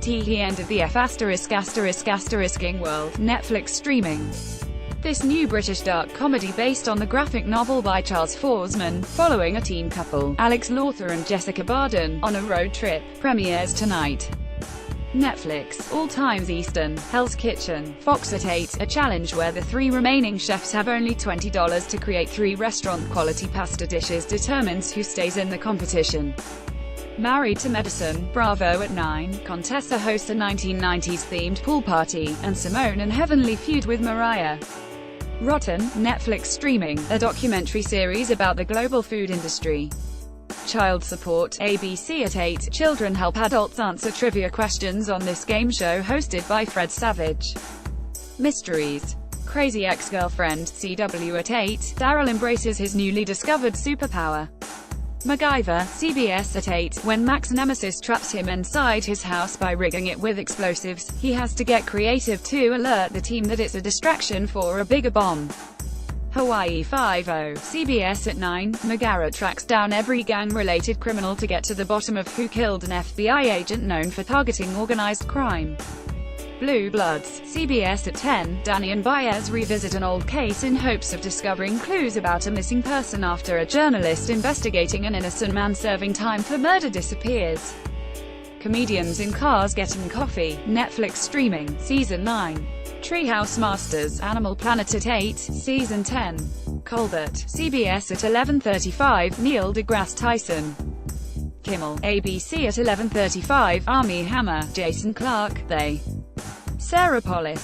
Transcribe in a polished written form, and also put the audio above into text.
he ended the ******ing world. Netflix streaming. This new British dark comedy based on the graphic novel by Charles Forsman, following a teen couple, Alex Lawther and Jessica Barden, on a road trip, premieres tonight. Netflix, all times Eastern, Hell's Kitchen, Fox at 8, a challenge where the 3 remaining chefs have only $20 to create 3 restaurant-quality pasta dishes determines who stays in the competition. Married to Medicine, Bravo at 9, Contessa hosts a 1990s-themed pool party, and Simone and Heavenly feud with Mariah. Rotten, Netflix streaming, a documentary series about the global food industry. Child support, ABC at 8, children help adults answer trivia questions on this game show hosted by Fred Savage. Mysteries. Crazy Ex-Girlfriend, CW at 8, Daryl embraces his newly discovered superpower. MacGyver, CBS at 8, when Mac's nemesis traps him inside his house by rigging it with explosives, he has to get creative to alert the team that it's a distraction for a bigger bomb. Hawaii Five-0, CBS at 9, McGarrett tracks down every gang-related criminal to get to the bottom of who killed an FBI agent known for targeting organized crime. Blue Bloods, CBS at 10, Danny and Baez revisit an old case in hopes of discovering clues about a missing person after a journalist investigating an innocent man serving time for murder disappears. Comedians in cars getting coffee, Netflix streaming, Season 9. Treehouse Masters, Animal Planet at 8, Season 10. Colbert, CBS at 11:35, Neil deGrasse Tyson. Kimmel, ABC at 11:35, Armie Hammer, Jason Clarke, They. Sarah Polis.